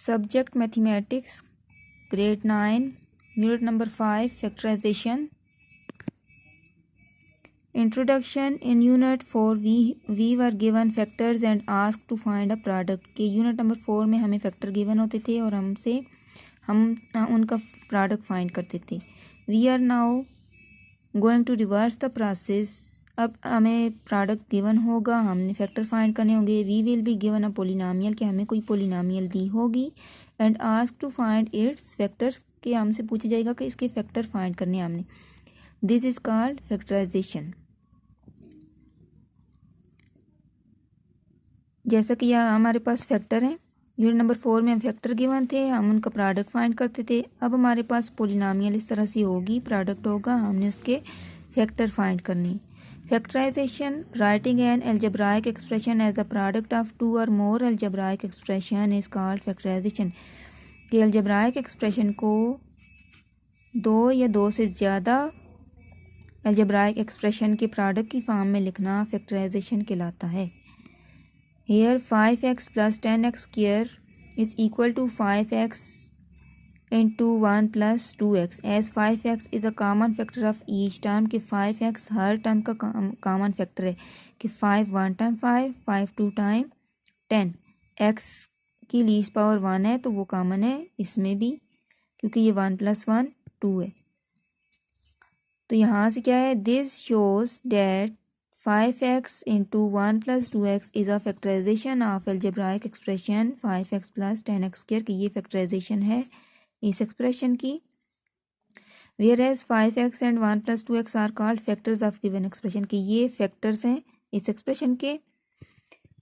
Subject Mathematics, Grade 9, Unit number 5, Factorization. Introduction. In Unit 4, we were given factors and asked to find a product. के Unit number 4 में हमें factor given होते थे और हम उनका product find करते थे. We are now going to reverse the process. अब हमें प्रोडक्ट गिवन होगा, हमने फैक्टर फाइंड करने होंगे. We will be given a polynomial, कि हमें कोई पोलिनोमियल दी होगी. And ask to find its factors, के हमसे पूछा जाएगा कि इसके फैक्टर फाइंड करने हमने. This is called factorisation. जैसा कि यहाँ हमारे पास फैक्टर हैं. यूनिट नंबर 4 में हम फैक्टर गिवन थे, हम उनका प्रोडक्ट फाइंड करते थे. अब हमारे पास पोलिनोमियल इस तरह से होगी, प्रोडक्ट होगा, हमने उसके फैक्टर फाइंड करने. Factorization, writing an algebraic expression as the product of two or more algebraic expression is called factorization. कि algebraic expression को दो या दो से ज़्यादा algebraic expression के product की फॉर्म में लिखना factorization कहलाता है. Here 5x plus 10x square is equal to 5x into 1 plus 2x as 5x is a common factor of each term. कि 5x हर टर्म का कॉमन फैक्टर है. कि 5 1 टाइम 5, 5 2 टाइम 10. x की लीस्ट पावर 1 है तो वो कॉमन है इसमें भी, क्योंकि ये 1 + 1 2 है. तो यहाँ से क्या है, this shows that 5x into 1 plus 2x is a factorization of algebraic expression 5x plus 10x square. कि ये फैक्टराइजेशन है इस एक्सप्रेशन की. whereas 5x and 1 plus 2x are called factors of given expression. कि ये फैक्टर्स हैं इस expression के.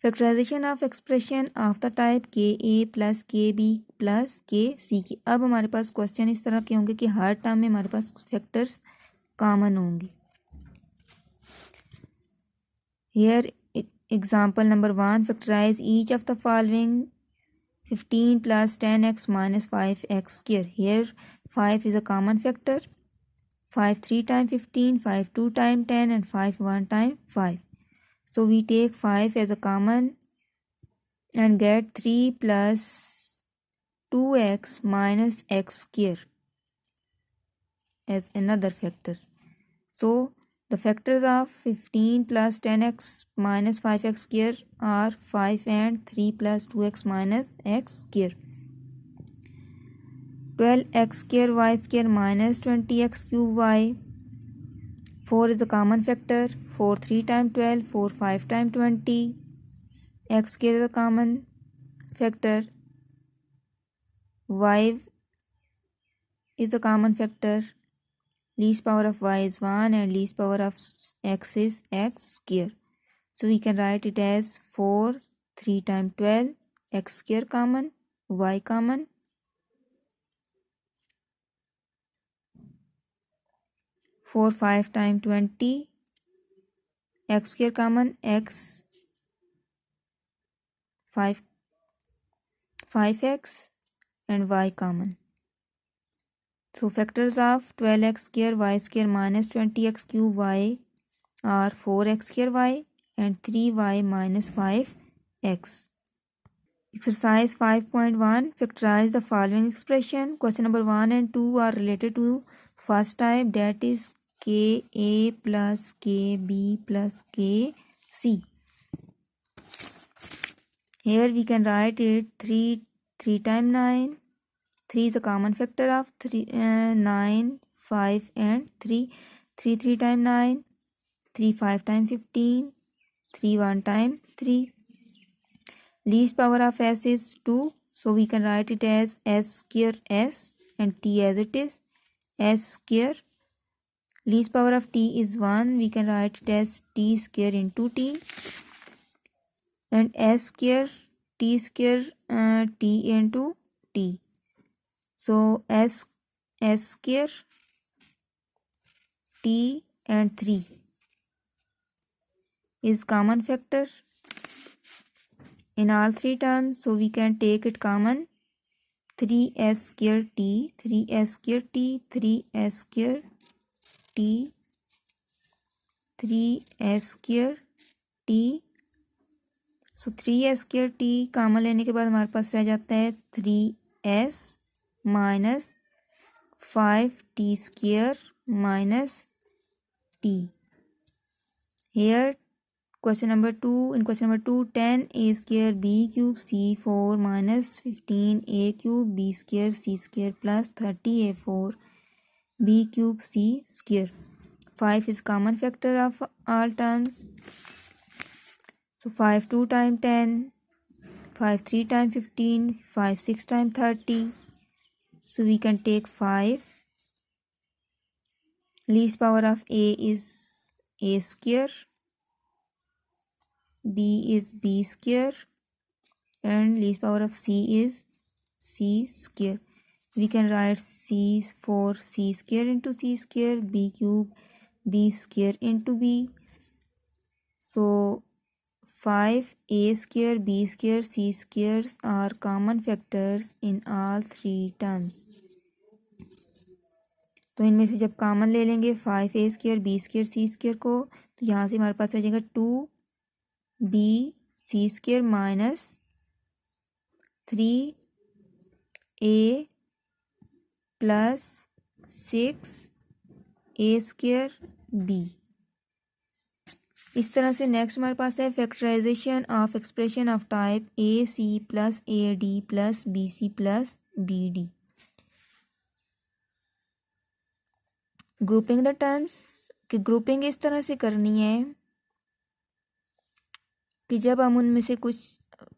Factorisation of expression of the type k a plus k b plus k c की. अब हमारे पास क्वेश्चन इस तरह के होंगे कि हर टर्म में हमारे पास फैक्टर्स कॉमन होंगे. Here example number 1, factorise each of the following 15 plus 10x minus 5x square. Here 5 is a common factor. 5 3 times 15, 5 2 times 10 and 5 1 time 5. So we take 5 as a common and get 3 plus 2x minus x square as another factor. So the factors of 15 plus 10x minus 5x square are 5 and 3 plus 2x minus x square. 12x square y square minus 20x cube y. 4 is a common factor. 4 3 times 12, 4 5 times 20. X square is a common factor. Y is a common factor. Least power of y is 1 and least power of x is x square. So we can write it as 4 3 times 12, x square common, y common. 4 5 times 20, x square common, x 5x and y common. So factors of 12x square y square minus 20x cube y are 4x square y and 3y minus 5x. Exercise 5.1, factorize the following expression. Question number 1 and 2 are related to first type, that is ka plus kb plus kc. Here we can write it 3 times 9. 3 is a common factor of 9, 5 and 3. 3 3 times 9, 3 5 times 15, 3 1 times 3. Least power of s is 2, so we can write it as s square s and t as it is. S square. Least power of t is 1, we can write it as t square into t. And s square, t square, t into t. So s square, t and 3 is common factor in all three terms. So we can take it common. 3s square t, 3s square t, 3s square t, 3s square t. So 3s² t common लेने के बाद हमारे पास रह जाता है 3s minus 5t² minus t. Here question number 2, in question number 2, 10a² b³ c4 minus 15a³ b² c² plus 30a4 b³ c². 5 is common factor of all terms. So 5 2 times 10, 5 3 times 15, 5 6 times 30. So we can take 5. Least power of a is a², b is b², and least power of c is c². We can write c for c² into c², b³ b² into b. So 5a² b² c² are common factors in all three terms. तो इनमें से जब common ले लेंगे 5a² b² c² को, तो यहाँ से हमारे पास रह जाएगा 2b c² minus 3a plus 6a² b. इस तरह से नेक्स्ट हमारे पास है factorisation of expression of type a c plus a d plus b c plus b d. Grouping the terms कि ग्रुपिंग इस तरह से करनी है कि जब हम उनमें से कुछ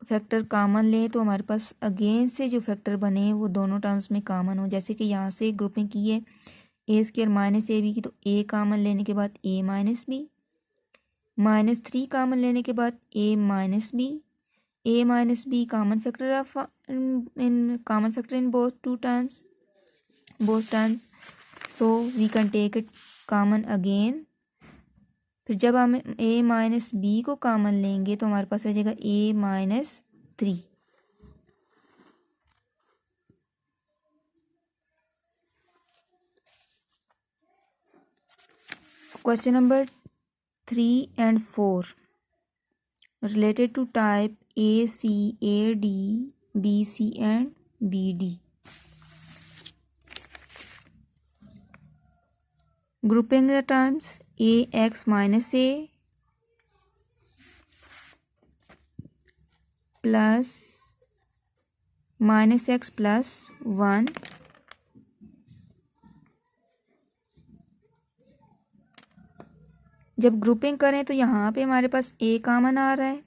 फैक्टर कॉमन लें तो हमारे पास अगेन से जो फैक्टर बने वो दोनों टर्म्स में कॉमन हो. जैसे कि यहाँ से ग्रुपिंग की है a² माइनस ए बी की, तो a कॉमन लेने के बाद a minus b, minus 3 common लेने के बाद a minus b common factor of in both terms. So we can take it common again. फिर जब हम a माइनस बी को कॉमन लेंगे तो हमारे पास आ जाएगा a minus 3. Question number 3 and 4 related to type A, C, A, D, B, C and B, D. Grouping the terms ax minus a plus minus x plus 1 जब grouping करें तो यहाँ पे हमारे पास a कॉमन आ रहा है.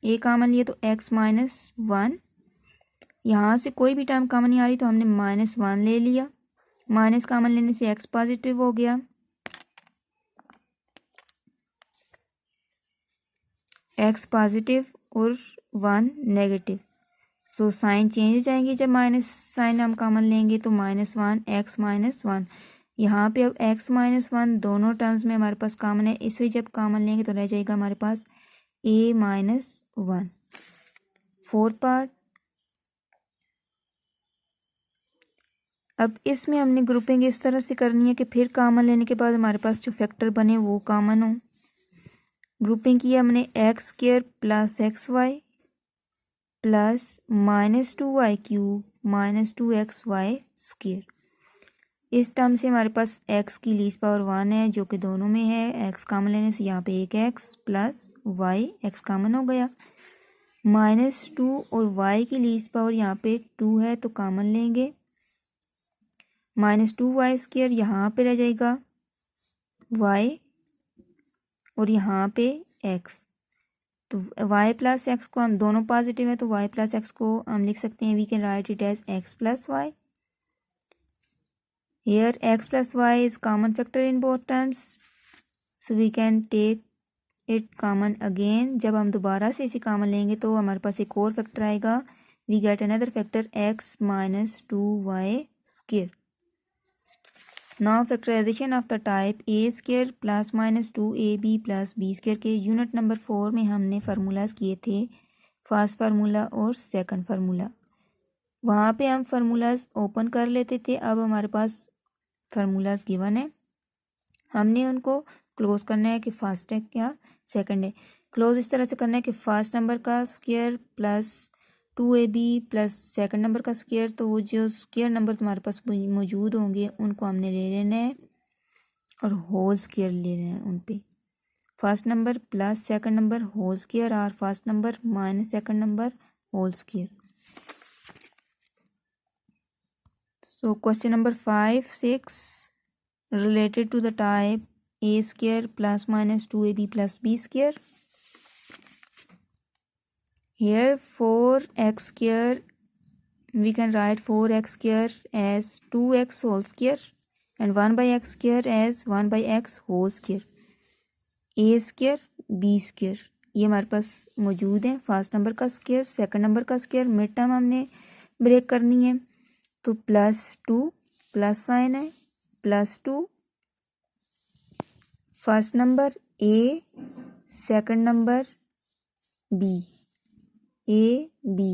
a कॉमन लिए तो x माइनस 1. यहाँ से कोई भी टर्म कॉमन नहीं आ रही तो हमने माइनस 1 ले लिया. माइनस कॉमन लेने से x पॉजिटिव हो गया, x पॉजिटिव और 1 नेगेटिव. सो साइन चेंज हो जाएंगे जब माइनस साइन हम कॉमन लेंगे तो माइनस 1 x माइनस 1. यहाँ पे अब x माइनस 1 दोनों टर्म्स में हमारे पास कॉमन है, इसे जब कॉमन लेंगे तो रह जाएगा हमारे पास a माइनस 1. Fourth part. अब इसमें हमने ग्रुपिंग इस तरह से करनी है कि फिर कॉमन लेने के बाद हमारे पास जो फैक्टर बने वो कॉमन हो. ग्रुपिंग की हमने x² plus x y plus minus 2y cube minus 2xy². इस टर्म से हमारे पास x की लीस्ट पावर 1 है जो कि दोनों में है. x कॉमन लेने से यहाँ पे एक x plus y x common हो गया. माइनस 2 और y की लीस्ट पावर यहाँ पे 2 है तो कॉमन लेंगे. माइनस 2y² यहाँ पे रह जाएगा y और यहाँ पे x. तो y प्लस एक्स को हम दोनों पॉजिटिव है तो y प्लस एक्स को हम लिख सकते हैं we can write it as x plus y. Here x plus y is common factor in both terms, so we can take it common again. जब हम दोबारा से इसे कॉमन लेंगे तो हमारे पास एक और फैक्टर आएगा. We get another factor x minus 2y². Now factorization of the type a² plus minus 2ab plus b² के यूनिट नंबर 4 में हमने फार्मूलाज किए थे, फर्स्ट फार्मूला और सेकंड फार्मूला. वहाँ पे हम फार्मूलाज ओपन कर लेते थे. अब हमारे पास फार्मूलाज गिवन है, हमने उनको क्लोज करना है कि फर्स्ट है क्या सेकंड है. क्लोज इस तरह से करना है कि फर्स्ट नंबर का square plus 2ab plus second number का स्क्वायर, तो वो जो स्क्वायर नंबर्स हमारे पास मौजूद होंगे उनको हमने ले लेना है और होल स्क्वायर ले लेना है उन पे। First number plus second number whole square और first number minus second number whole square. So question number 5, 6 related to the type a square plus minus 2ab plus b square. Here 4x square, we can write 4x square as 2x whole square and 1 by x square as 1 by x whole square. a square b square ये हमारे पास मौजूद है। First number का square, second number का square, mid term हमने break करनी है, तो +2 प्लस साइन है, +2 first number a, second number b, a b.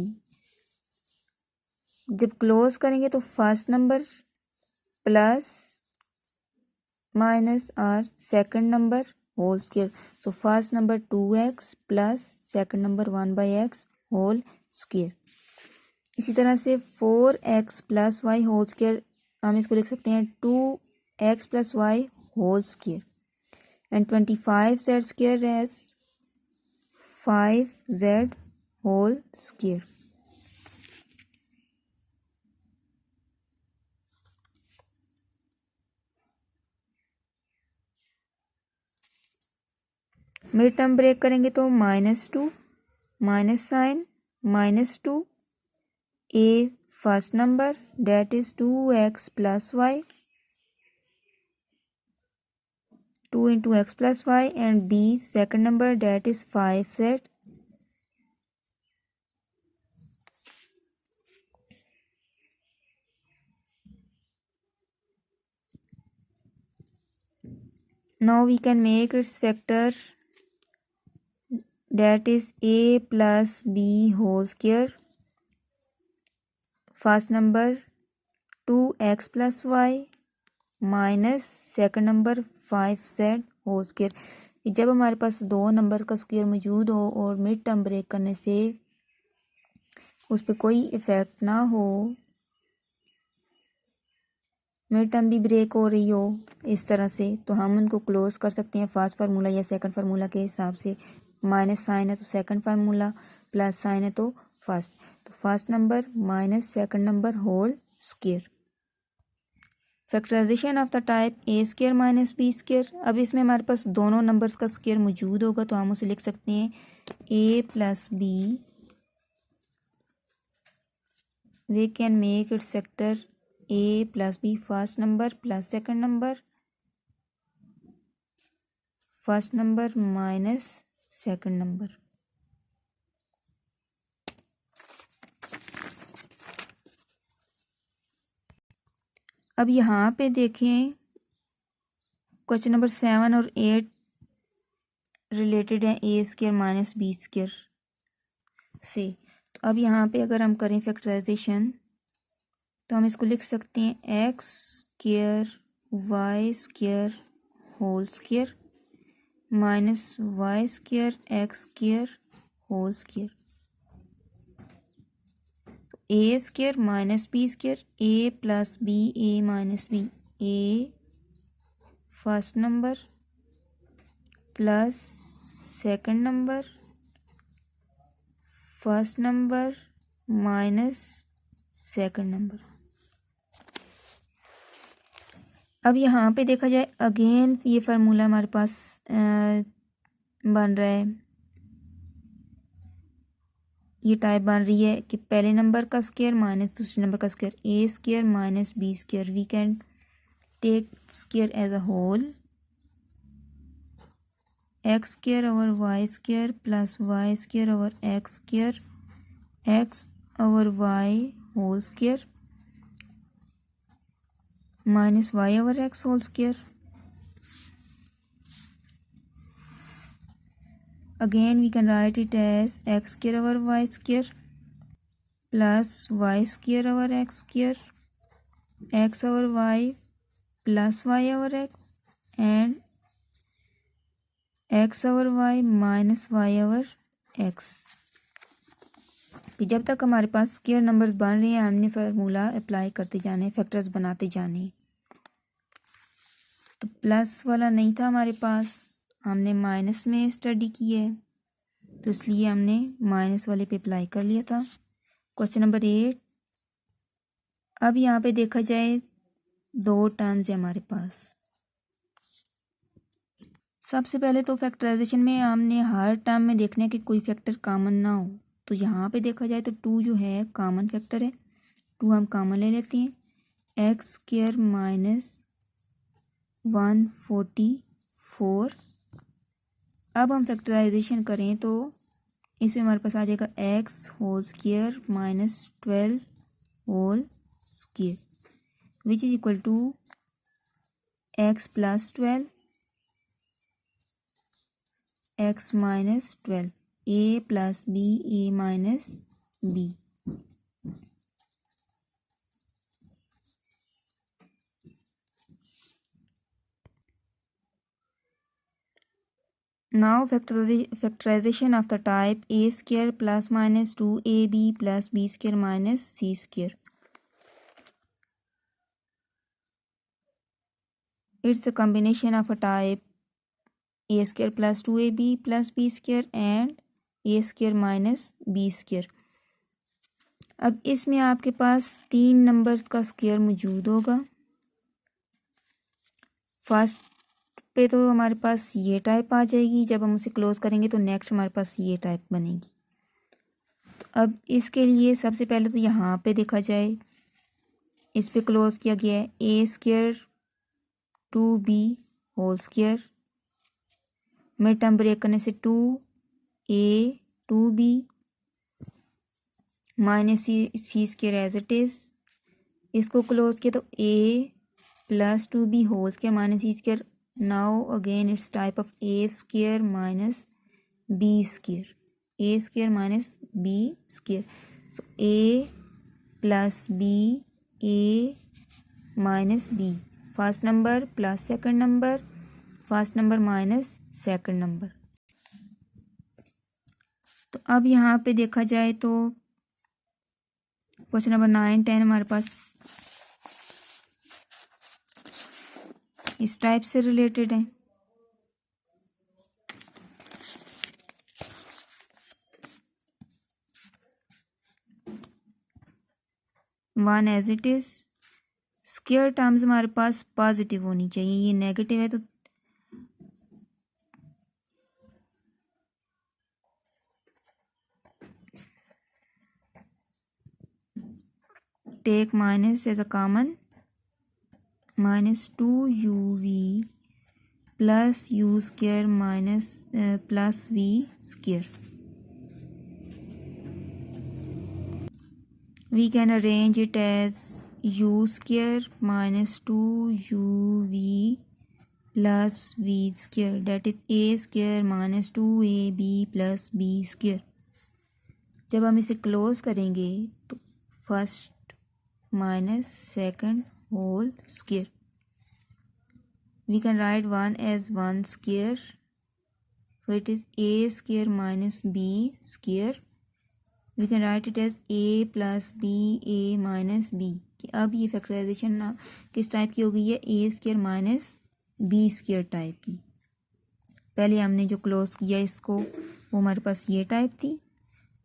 जब क्लोज करेंगे तो फर्स्ट नंबर प्लस माइनस और second number whole square, so first number 2x plus second number 1/x whole square. इसी तरह से 4x plus y whole square, हम इसको लिख सकते हैं 2x plus y whole square and 25z square as 5z whole square. Mid term break करेंगे तो -2 minus sign -2 a first number that is 2x plus y, 2 into x plus y, and b second number that is 5z. Now we can make its factor that is a plus b whole square. First number 2x plus y minus second number 5z whole square. जब हमारे पास दो number का square मौजूद हो और mid term break करने से उस पर कोई इफ़ेक्ट ना हो, मिड टर्म भी ब्रेक हो रही हो इस तरह से, तो हम उनको क्लोज कर सकते हैं फर्स्ट फार्मूला या सेकंड फार्मूला के हिसाब से। माइनस साइन है तो सेकंड फार्मूला, प्लस साइन है तो फर्स्ट, तो first number minus second number whole square. Factorisation of the type a square minus B square. अब इसमें हमारे पास दोनों नंबर्स का स्क्वायर मौजूद होगा, तो हम उसे लिख सकते हैं A plus B, we can make its factor A plus B first number plus second number, first number minus second number. अब यहाँ पे देखें क्वेश्चन नंबर 7 और 8 रिलेटेड है A square minus B square से। तो अब यहाँ पे अगर हम करें फैक्टराइजेशन तो हम इसको लिख सकते हैं X square Y square whole square minus Y square X square whole square. A square minus B square, A plus B, A minus B, A first number plus second number, first number minus second number. अब यहाँ पे देखा जाए again ये formula हमारे पास बन रहा है, ये टाइप बन रही है कि पहले नंबर का स्क्वायर माइनस दूसरे नंबर का स्क्वायर, ए square minus B square, we can take square as a whole, x square over y square plus y square over x square, x over y whole square minus y over x whole square. Again we can write it as x square over y square plus y square over x square, x over y plus y over x and x over y minus y over x. कि जब तक हमारे पास square numbers बन रहे हैं हमने formula apply करते जाने, फैक्टर्स बनाते जाने। तो प्लस वाला नहीं था हमारे पास, हमने माइनस में स्टडी की है तो इसलिए हमने माइनस वाले पे अप्लाई कर लिया था। Question number 8। अब यहाँ पे देखा जाए दो टर्म्स है हमारे पास। सबसे पहले तो फैक्टराइजेशन में हमने हर टर्म में देखना है कि कोई फैक्टर कॉमन ना हो। तो यहाँ पे देखा जाए तो 2 जो है कॉमन फैक्टर है, 2 हम कॉमन ले लेते हैं। X square minus 144। अब हम फैक्टराइजेशन करें तो इसमें हमारे पास आ जाएगा x whole square minus 12 whole square which is equal to x plus 12 x minus 12, a plus B A minus b. Now factorization of the type a square plus minus 2ab plus b square minus c square. It's a combination of a type a square plus 2ab plus b square and a square minus b square. अब इसमें आपके पास 3 numbers का square मौजूद होगा। First पे तो हमारे पास ये टाइप आ जाएगी, जब हम उसे क्लोज करेंगे तो नेक्स्ट हमारे पास ये टाइप बनेगी। तो अब इसके लिए सबसे पहले तो यहाँ पे देखा जाए, इस पे क्लोज किया गया है A square 2b whole square, mid term break करने से 2a 2b minus C square as it is. इसको क्लोज किया तो a plus 2b whole square minus C square. Now again it's type of a square minus b square, a square minus b square. So a plus b a minus b, first number plus second number, first number minus second number. तो अब यहाँ पे देखा जाए तो question number 9 10 हमारे पास इस type से रिलेटेड है। One as it is, square terms हमारे पास पॉजिटिव होनी चाहिए, ये नेगेटिव है तो take minus as a common, minus 2uv plus u square minus plus v square. We can arrange it as u square minus 2uv plus v square, that is a square minus 2ab plus b square. जब हम इसे close करेंगे तो first minus second whole square. We can write 1 as 1 square, so it is a square minus b square. We can write it as a plus b a minus b। कि अब ये factorisation ना किस type की हो गई है, A square minus B square type की। पहले हमने जो क्लोज किया इसको वो हमारे पास ये टाइप थी,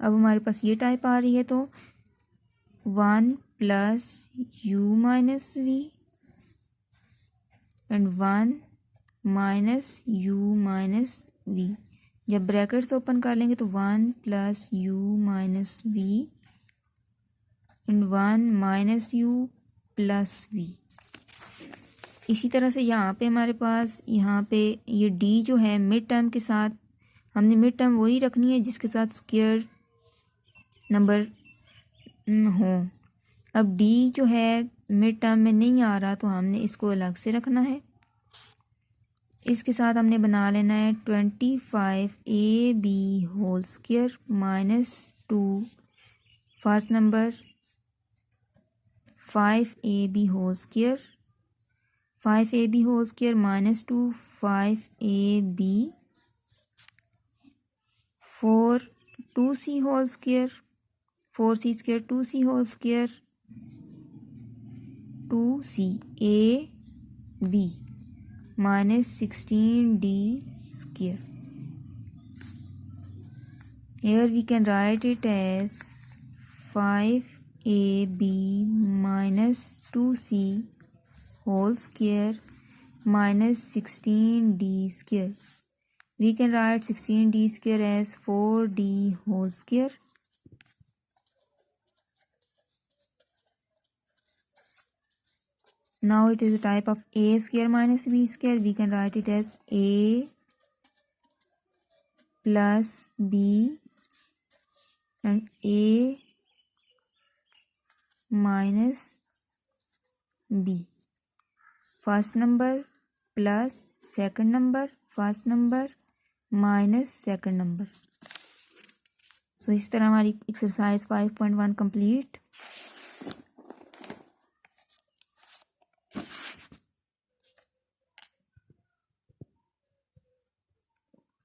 अब हमारे पास ये टाइप आ रही है तो 1 plus u minus v and 1 minus u minus v. जब ब्रैकेट्स ओपन कर लेंगे तो 1 plus u minus v and 1 minus u plus v. इसी तरह से यहाँ पे हमारे पास यहाँ पे ये डी जो है मिड टर्म के साथ, हमने मिड टर्म वही रखनी है जिसके साथ स्क्वायर नंबर हो। अब डी जो है मिड टर्म में नहीं आ रहा तो हमने इसको अलग से रखना है। इसके साथ हमने बना लेना है 25ab whole square minus 2 first number 5ab whole square, 5ab whole square minus 2 5ab 4 2c whole square 4c square 2c whole square 2c a b minus 16d square. Here we can write it as 5ab minus 2c whole square minus 16d square. We can write 16d square as 4d whole square. Now it is a type of a square minus b square. We can write it as a plus b and a minus b. First number plus second number, first number minus second number. So इस तरह हमारी exercise 5.1 complete.